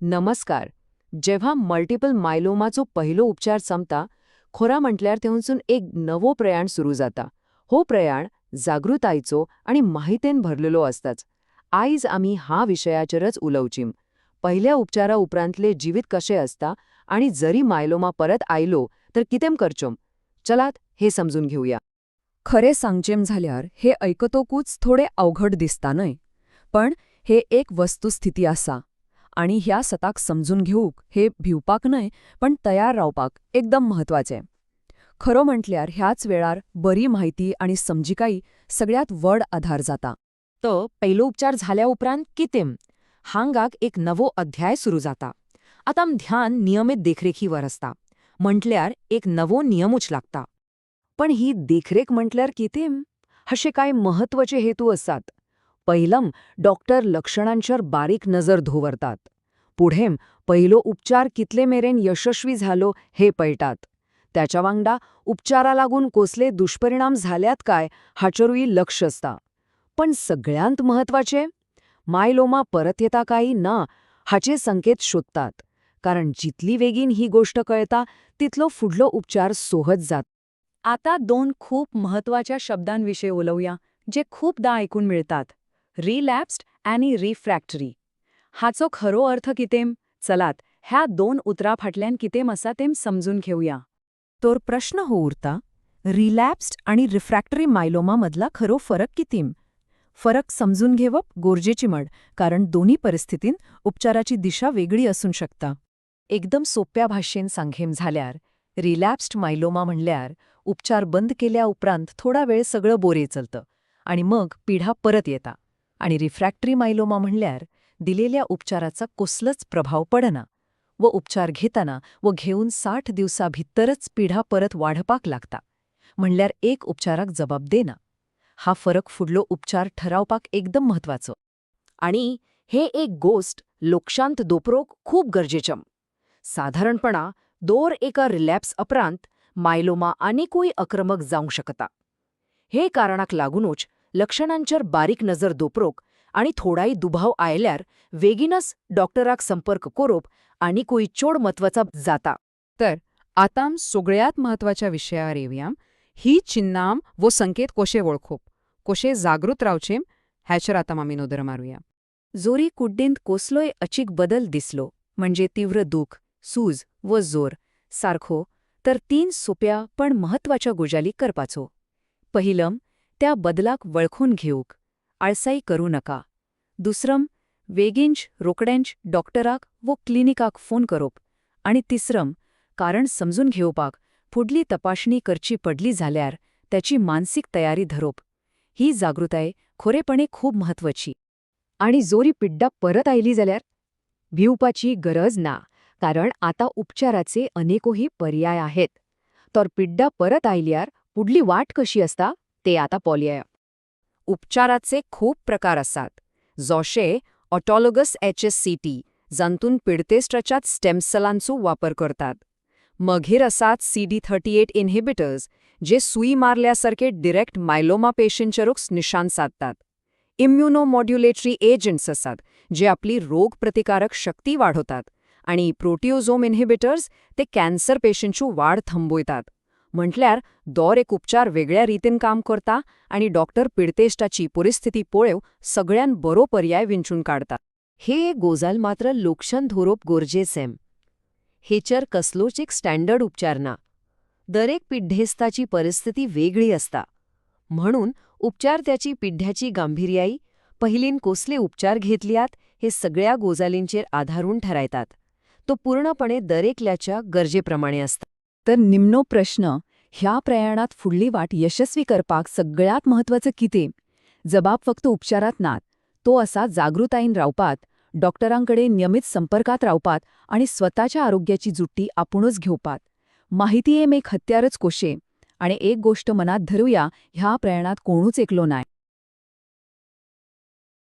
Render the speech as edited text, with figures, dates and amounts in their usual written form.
नमस्कार. जेव्हा मल्टिपल मायलोमाचो पहिलो उपचार संपता, खोरा म्हटल्यार तेवूनसून एक नवो प्रयाण सुरू जाता. हो प्रयाण जागृतायेचो आणि माहितेन भरलेलो असताच. आयज आमी हा विशयाचेरच उलवचीम. पहिल्या उपचारा उपरांतले जिवीत कशे असता आणि जरी मायलोमा परत आयलो तर कितें करचोम. चलात हे समजून घेऊया. खरे सांगचेम झाल्यार हे ऐकतोकूच थोडे अवघड दिसता न्हय, पण हे एक वस्तुस्थिती आसा आणि ह्या सताक समजून घेऊक हे भिवपाक न्हय पण तयार रावपाक एकदम म्हत्वाचें. खरो म्हटल्यार ह्याच वेळार बरी म्हायती आणि समजिकाई सगळ्यात व्हड आधार जाता. तो पहिलो उपचार झाल्या उपरांत कितें हांगाक एक नवो अध्याय सुरू जाता. आता ध्यान नियमित देखरेखीवर असता, म्हटल्यार एक नवो नियमूच लागता. पण ही देखरेख म्हटल्यार कितें असे काय महत्वाचे हेतू असतात. पहिलम डॉक्टर लक्षणांचेर बारीक नजर दवरतात. पुढेम पहिलो उपचार कितले मेरेन यशस्वी झालो हे पळयतात. त्याच्या वांगडा उपचारा लागून कसले दुष्परिणाम झाल्यात काय हाचेरूय लक्ष असता. पण सगळ्यांत महत्वाचे मायलोमा परत येता काय ना हाचे संकेत शोधतात. कारण जितली बेगीन ही गोष्ट कळता तितलो फुडलो उपचार सोहज जात. आता दोन खूप महत्वाच्या शब्दांविषयी उलवूया जे खूपदा ऐकून मिळतात: रिलॅप्स्ड आणि रिफ्रॅक्टरी. हाचो खरो अर्थ कितें? चलात ह्या दोन उतरा फाटल्यान कितें आसा तें समजून घेऊया. तर प्रश्न हो उरता, रिलॅप्स्ड आणि रिफ्रॅक्टरी मायलोमा मधला खरो फरक कितें? फरक समजून घेवप गरजेची म्हण, कारण दोन्ही परिस्थितींत उपचाराची दिशा वेगळी असून शकता. एकदम सोप्या भाषेन सांगेम झाल्यार रिलॅप्स्ड मायलोमा म्हणल्यार उपचार बंद केल्या उपरांत थोडा वेळ सगळं बोरे चलतं आणि मग पिढा परत येता. आणि रिफ्रॅक्टरी मायलोमा म्हणल्यार दिलेल्या उपचाराचा कसलोच प्रभाव पडना व उपचार घेताना व घेऊन 60 दिवसाभितरच पिढा परत वाढपाक लागता. म्हणल्यार एक उपचाराक जबाब देना. हा फरक फुडलो उपचार ठरावपाक एकदम महत्वाचो. आणि हे एक गोष्ट लोक्षांत दोपरोक खूप गरजेचम. साधारणपणा दोर एका रिलॅप्स उपरांत मायलोमा आनीकूय आक्रमक जावंक शकता. हे कारणाक लागूनच लक्षणांचेर बारीक नजर दवरप आणि थोडाय दुबाव आयल्यार वेगीनच डॉक्टराक संपर्क करप आनीकूय चड म्हत्वाचा जाता. तर आता सगळ्यात महत्वाच्या विषयावर येवया. ही चिन्हां व संकेत कशे वळखप, कशे जागृत रावचें ह्याचेर आता आमी नदर मारूया. जोरी कुड्डींत कसलोय अचीक बदल दिसलो, म्हणजे तीव्र दुख, सूज व जोर सारखो, तर 3 सोप्या पण महत्वाच्या गजाली करपाचो. पहिलम, त्या बदलाक वळखून घेऊक, आळसाई करू नका. दुसरम, वेगींच रोकडेंच डॉक्टराक व क्लिनिकाक फोन करप. आणि तिसरम, कारण समजून घेवपाक फुडली तपासणी करची पडली जाल्यार त्याची मानसिक तयारी धरप. ही जागृताय खरेपणे खूप महत्वाची. आणि जोरी पिड्डा परत आयली जाल्यार भिवपाची गरज ना, कारण आता उपचाराचे अनेकोही पर्याय आहेत. तर पिड्डा परत आयल्यार पुढली वाट कशी असता ते आता पळोवया. उपचाराचे खूप प्रकार असतात, जशे ऑटोलोगस HSCT, जांतून पिडतेस्ट्रचात स्टेम सेलांचो वापर करतात. मघीर आसात CD38 इनहिबिटर्स, जे सुई मारल्यासारखे डिरेक्ट मायलोमा पेशंटचेरूच निशाण साधतात. इम्युनोमॉड्युलेटरी एजंट्स असतात, जे आपली रोगप्रतिकारक शक्ती वाढवतात. आणि प्रोटिओझोम इनहिबिटर्स ते कॅन्सर पेशंटची वाढ थांबवतात. म्हटल्यार दर एक उपचार वेगळ्या रीतीन काम करता आणि डॉक्टर पिडतेस्टाची परिस्थिती पळेव सगळ्यान बरो पर्याय विंचून काढतात. हे एक गोजाल मात्र लोक्षण धोरप गरजेचें. हेचर कसलोच एक स्टँडर्ड उपचार ना. दरेक पिड्ढेस्ताची परिस्थिती वेगळी असता. म्हणून उपचार त्याची पिढ्याची गांभीर्याई, पहिलीन कसले उपचार घेतल्यात हे सगळ्या गोजालींचेर आधारून ठरायतात. तो पूर्णपणे दरेकल्याच्या गरजेप्रमाणे असता. तर निमनो प्रश्न, ह्या प्रयाणात फुडली वाट यशस्वी करपाक सगळ्यात महत्वाचं कितें? जबाब फक्त उपचारात नात, तो असा जागृतायेन रावपात, डॉक्टरांकडे नियमित संपर्कात रावपात आणि स्वतःच्या आरोग्याची जुट्टी आपुणच घेवपात. माहिती एक हत्यारच कोशे. आणि एक गोष्ट मनात धरूया, ह्या प्रयाणात कोणूच एकलो नाय.